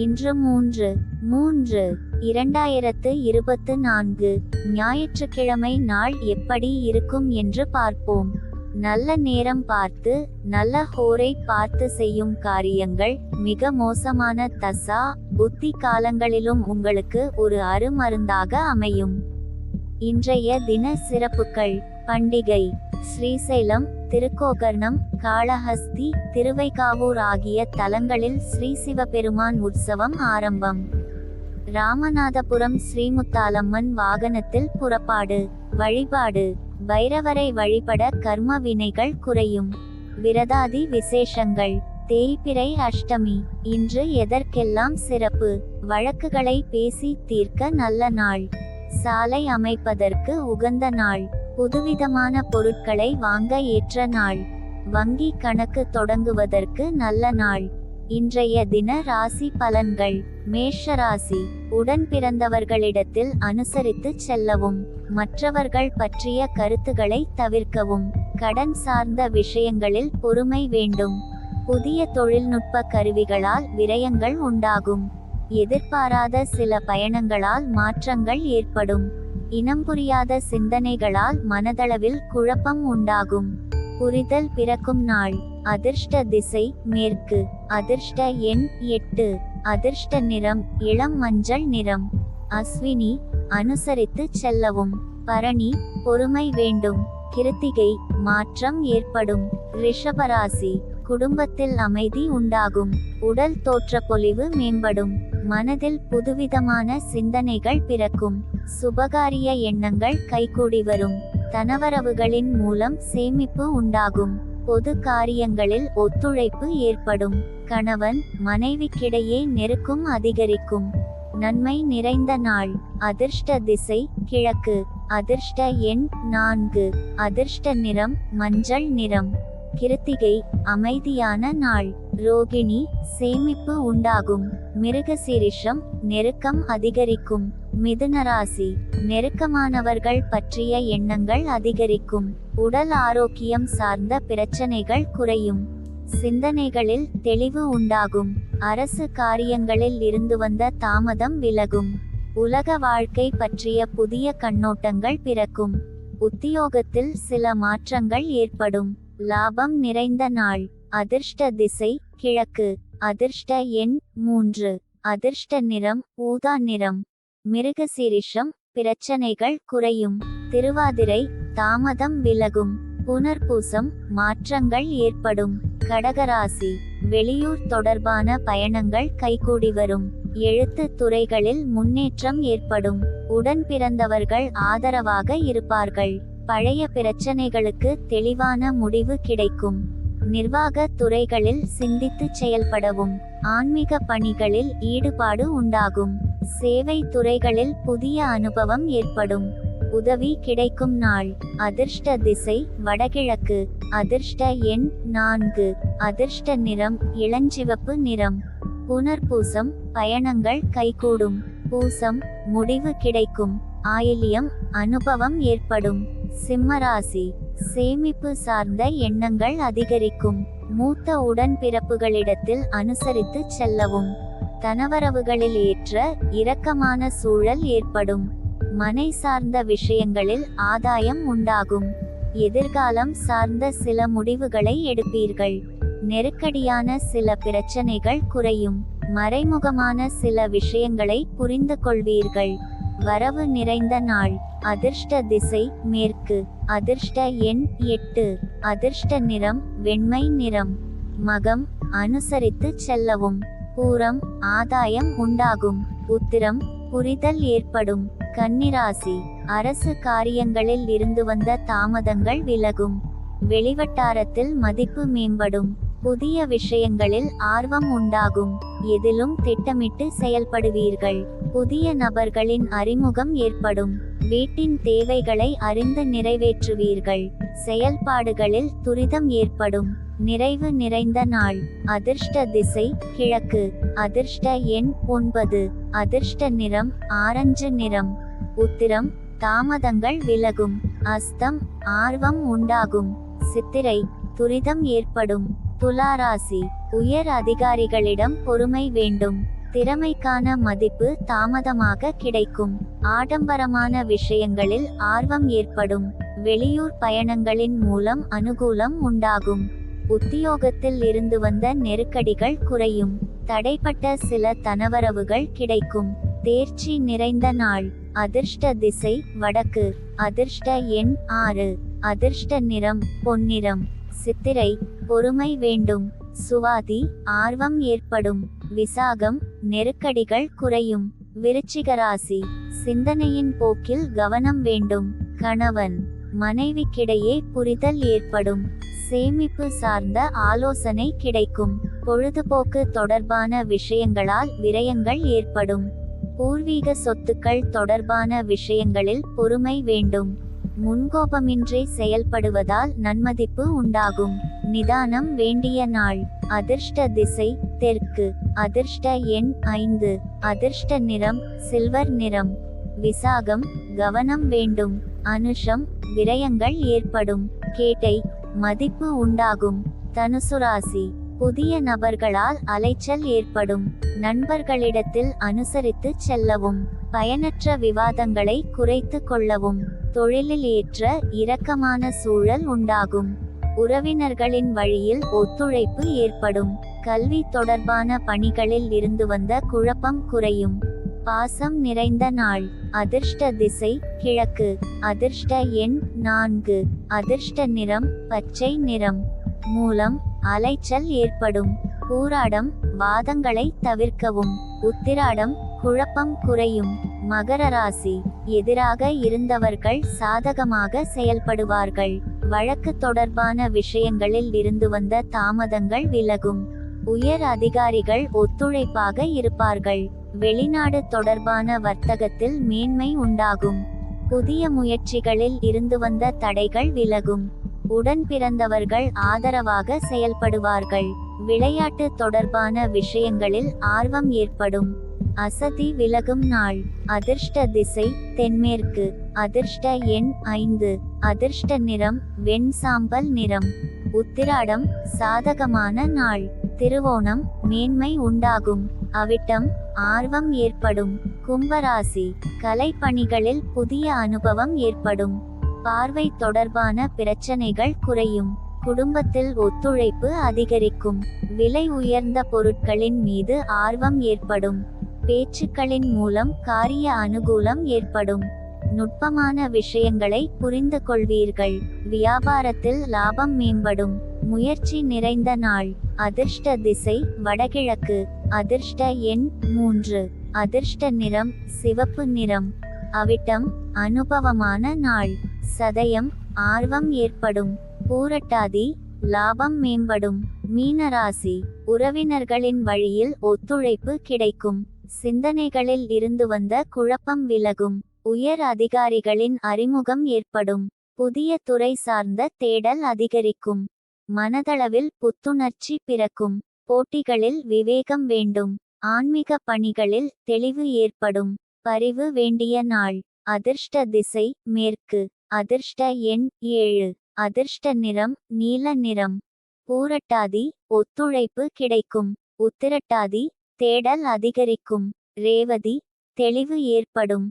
இன்று 3/3/2024 ஞாயிற்றுக்கிழமை நாள் எப்படி இருக்கும் என்று பார்ப்போம். நல்ல நேரம் பார்த்து, நல்ல ஹோரை பார்த்து செய்யும் காரியங்கள் மிக மோசமான தசா புத்தி காலங்களிலும் உங்களுக்கு ஒரு அருமருந்தாக அமையும். இன்றைய தின சிறப்புகள்: பண்டிகை: ஸ்ரீசைலம், திருக்கோகர்ணம், காளஹஸ்தி, திருவைகாவூர் ஆகிய தலங்களில் ஸ்ரீ சிவபெருமான் உற்சவம் ஆரம்பம். ராமநாதபுரம் ஸ்ரீமுத்தாலம்மன் வாகனத்தில் புறப்பாடு. வழிபாடு: பைரவரை வழிபட கர்ம வினைகள் குறையும். விரதாதி விசேஷங்கள்: தேய்பிறை அஷ்டமி. இன்று எதற்கெல்லாம் சிறப்பு? வழக்குகளை பேசி தீர்க்க நல்ல நாள். சாலை அமைப்பதற்கு உகந்த நாள். புதுவிதமான பொருட்களை வாங்க ஏற்ற நாள். வங்கி கணக்கு தொடங்குவதற்கு நல்ல நாள். இன்றைய தின ராசி பலன்கள்: மேஷ ராசி. உடன் பிறந்தவர்களிடத்தில் அனுசரித்து செல்லவும். மற்றவர்கள் பற்றிய கருத்துக்களை தவிர்க்கவும். கடன் சார்ந்த விஷயங்களில் பொறுமை வேண்டும். புதிய தொழில்நுட்ப கருவிகளால் விரயங்கள் உண்டாகும். எதிர்பாராத சில பயணங்களால் மாற்றங்கள் ஏற்படும். இனம் புரியாத சிந்தனைகளால் மனதளவில் குழப்பம் உண்டாகும். புரிதல் பிறக்கும் நாள். அதிர்ஷ்ட திசை மேற்கு. அதிர்ஷ்ட எண் 8. அதிர்ஷ்ட நிறம் இளம் மஞ்சள் நிறம். அஸ்வினி, அனுசரித்து செல்லவும். பரணி, பொறுமை வேண்டும். கிருத்திகை, மாற்றம் ஏற்படும். ரிஷபராசி. குடும்பத்தில் அமைதி உண்டாகும். உடல் தோற்றப்பொலிவு மேம்படும். மனதில் புதுவிதமான சிந்தனைகள் பிறக்கும். சுபகாரிய எண்ணங்கள் கைகூடி வரும். தனவரவுகளின் மூலம் சேமிப்பு உண்டாகும். பொது காரியங்களில் ஒத்துழைப்பு ஏற்படும். கணவன் மனைவிக்கிடையே நெருக்கம் அதிகரிக்கும். நன்மை நிறைந்த நாள். அதிர்ஷ்ட திசை கிழக்கு. அதிர்ஷ்ட எண் 4. அதிர்ஷ்ட நிறம் மஞ்சள் நிறம். கிருத்திகை, அமைதியான நாள். ரோகிணி, சேமிப்பு உண்டாகும். மிருகசீரிஷம், நெருக்கம் அதிகரிக்கும். மிதுனராசி. நெருக்கமானவர்கள் பற்றிய எண்ணங்கள் அதிகரிக்கும். உடல் ஆரோக்கியம் சார்ந்த பிரச்சனைகள் குறையும். சிந்தனைகளில் தெளிவு உண்டாகும். அரசு காரியங்களில் இருந்து வந்த தாமதம் விலகும். உலக வாழ்க்கை பற்றிய புதிய கண்ணோட்டங்கள் பிறக்கும். உத்தியோகத்தில் சில மாற்றங்கள் ஏற்படும். லாபம் நிறைந்த நாள். அதிர்ஷ்ட திசை கிழக்கு. அதிர்ஷ்ட எண் 3. அதிர்ஷ்ட நிறம் ஊதா நிறம். மிருகசீரிஷம், பிரச்சனைகள் குறையும். திருவாதிரை, தாமதம் விலகும். புனர்பூசம், மாற்றங்கள் ஏற்படும். கடகராசி. வெளியூர் தொடர்பான பயணங்கள் கைகூடி வரும். எழுத்து துறைகளில் முன்னேற்றம் ஏற்படும். உடன் பிறந்தவர்கள் ஆதரவாக இருப்பார்கள். பழைய பிரச்சனைகளுக்கு தெளிவான முடிவு கிடைக்கும். நிர்வாக துறைகளில் சிந்தித்து செயல்படவும். ஆன்மீக பணிகளில் ஈடுபாடு உண்டாகும். சேவை துறைகளில் புதிய அனுபவம் ஏற்படும். உதவி கிடைக்கும் நாள். அதிர்ஷ்ட திசை வடகிழக்கு. அதிர்ஷ்ட எண் 4. அதிர்ஷ்ட நிறம் இளஞ்சிவப்பு நிறம். புனர்பூசம், பயணங்கள் கைகூடும். பூசம், முடிவு கிடைக்கும். ஆயில்யம், அனுபவம் ஏற்படும். சிம்மராசி. சேமிப்பு சார்ந்த எண்ணங்கள் அதிகரிக்கும். மூத்த உடன்பிறப்புகளிடத்தில் அனுசரித்து செல்லவும். தனவரவுகளில் ஏற்ற இரக்கமான சூழல் ஏற்படும். மனை சார்ந்த விஷயங்களில் ஆதாயம் உண்டாகும். எதிர்காலம் சார்ந்த சில முடிவுகளை எடுப்பீர்கள். நெருக்கடியான சில பிரச்சனைகள் குறையும். மறைமுகமான சில விஷயங்களை புரிந்து கொள்வீர்கள். வரவு நிறைந்த நாள். அதிர்ஷ்ட திசை மேற்கு. அதிர்ஷ்ட எண் 8. அதிர்ஷ்ட நிறம் வெண்மை நிறம். மகம், அனுசரித்து செல்லவும். பூரம், ஆதாயம் உண்டாகும். உத்திரம், புரிதல் ஏற்படும். கன்னிராசி. அரசு காரியங்களில் இருந்து வந்த தாமதங்கள் விலகும். வெளிவட்டாரத்தில் மதிப்பு மேம்படும். புதிய விஷயங்களில் ஆர்வம் உண்டாகும். எதிலும் திட்டமிட்டு செயல்படுவீர்கள். புதிய நபர்களின் அறிமுகம் ஏற்படும். வீட்டின் தேவைகளை அறிந்து நிறைவேற்றுவீர்கள். செயல்பாடுகளில் துரிதம் ஏற்படும். நிறைவு நிறைந்த நாள். அதிர்ஷ்ட திசை கிழக்கு. அதிர்ஷ்ட எண் 9. அதிர்ஷ்ட நிறம் ஆரஞ்சு நிறம். உத்திரம், தாமதங்கள் விலகும். அஸ்தம், ஆர்வம் உண்டாகும். சித்திரை, துரிதம் ஏற்படும். துலாராசி. உயர் அதிகாரிகளிடம் பொறுமை வேண்டும். திறமைக்கான மதிப்பு தாமதமாக கிடைக்கும். ஆடம்பரமான விஷயங்களில் ஆர்வம் ஏற்படும். வெளியூர் பயணங்களின் மூலம் அனுகூலம் உண்டாகும். உத்தியோகத்தில் இருந்து வந்த நெருக்கடிகள் குறையும். தடைப்பட்ட சில தனவரவுகள் கிடைக்கும். தேர்ச்சி நிறைந்த நாள். அதிர்ஷ்ட திசை வடக்கு. அதிர்ஷ்ட எண் 6. அதிர்ஷ்ட நிறம் பொன்னிறம். சித்திரை பொறுமை வேண்டும். சுவாதி ஆர்வம் ஏற்படும். விசாகம் நெருக்கடிகள் குறையும். விருச்சிகராசி சிந்தனையின் போக்கில் கவனம் வேண்டும். கணவன் மனைவிக்கிடையே புரிதல் ஏற்படும். சேமிப்பு சார்ந்த ஆலோசனை கிடைக்கும். பொழுதுபோக்கு தொடர்பான விஷயங்களால் விரயங்கள் ஏற்படும். பூர்வீக சொத்துக்கள் தொடர்பான விஷயங்களில் பொறுமை வேண்டும். முன்கோபமின்றி செயல்படுவதால் நன்மதிப்பு உண்டாகும். நிதானம் வேண்டிய நாள். அதிர்ஷ்ட திசை தெற்கு. அதிர்ஷ்ட எண் 5. அதிர்ஷ்ட நிறம் சில்வர் நிறம். விசாகம் கவனம் வேண்டும். அனுஷம் விரயங்கள் ஏற்படும். கேட்டை மதிப்பு உண்டாகும். தனுசுராசி புதிய நபர்களால் அலைச்சல் ஏற்படும். நண்பர்களிடத்தில் அனுசரித்து செல்லவும். பயனற்ற விவாதங்களை குறைத்து கொள்ளவும். தொழிலில் ஏற்ற இரக்கமான சூழல் உண்டாகும். உறவினர்களின் வழியில் ஒத்துழைப்பு ஏற்படும். கல்வி தொடர்பான பணிகளில் இருந்து வந்த குழப்பம் குறையும். பாசம் நிறைந்த நாள். அதிர்ஷ்ட திசை கிழக்கு. அதிர்ஷ்ட எண் 4. அதிர்ஷ்ட நிறம் பச்சை நிறம். மூலம் அலைச்சல் ஏற்படும். பூராடம் வாதங்களை தவிர்க்கவும். உத்திராடம் குழப்பம் குறையும். மகர ராசி எதிராக இருந்தவர்கள் சாதகமாக செயல்படுவார்கள். வழக்கு தொடர்பான விஷயங்களில் இருந்து வந்த தாமதங்கள் விலகும். உயர் அதிகாரிகள் ஒத்துழைப்பாக இருப்பார்கள். வெளிநாடு தொடர்பான வர்த்தகத்தில் மேன்மை உண்டாகும். புதிய முயற்சிகளில் இருந்து வந்த தடைகள் விலகும். உடன் பிறந்தவர்கள் ஆதரவாக செயல்படுவார்கள். விளையாட்டு தொடர்பான விஷயங்களில் ஆர்வம் ஏற்படும். அசதி விலகும் நாள். அதிர்ஷ்ட திசை தென்மேற்கு. அதிர்ஷ்ட எண் 5. அதிர்ஷ்ட நிறம் வெண் சாம்பல் நிறம். உத்திராடம் சாதகமான நாள். திருவோணம் மேன்மை உண்டாகும். அவிட்டம் ஆர்வம் ஏற்படும். கும்பராசி கலைப்பணிகளில் புதிய அனுபவம் ஏற்படும். பார்வை தொடர்பான பிரச்சனைகள் குறையும். குடும்பத்தில் ஒத்துழைப்பு அதிகரிக்கும். விலை உயர்ந்த பொருட்களின் மீது ஆர்வம் ஏற்படும். பேச்சுக்களின் மூலம் காரிய அனுகூலம் ஏற்படும். நுட்பமான விஷயங்களை புரிந்து கொள்வீர்கள். வியாபாரத்தில் லாபம் மேம்படும். முயற்சி நிறைந்த நாள். அதிர்ஷ்ட திசை வடகிழக்கு. அதிர்ஷ்ட எண் 3. அதிர்ஷ்ட நிறம் சிவப்பு நிறம். அவிட்டம் அனுபவமான நாள். சதயம் ஆர்வம் ஏற்படும். பூரட்டாதி லாபம் மேம்படும். மீனராசி உறவினர்களின் வழியில் ஒத்துழைப்பு கிடைக்கும். சிந்தனைகளில் இருந்து வந்த குழப்பம் விலகும். உயர் அதிகாரிகளின் அறிமுகம் ஏற்படும். புதிய துறை சார்ந்த தேடல் அதிகரிக்கும். மனதளவில் புத்துணர்ச்சி பிறக்கும். போட்டிகளில் விவேகம் வேண்டும். ஆன்மீக பணிகளில் தெளிவு ஏற்படும். பரிவு வேண்டிய நாள். அதிர்ஷ்ட திசை மேற்கு. அதிர்ஷ்ட எண் 7. அதிர்ஷ்ட நிறம் நீல நிறம். பூரட்டாதி ஒத்துழைப்பு கிடைக்கும். உத்திரட்டாதி தேடல் அதிகரிக்கும். ரேவதி தெளிவு ஏற்படும்.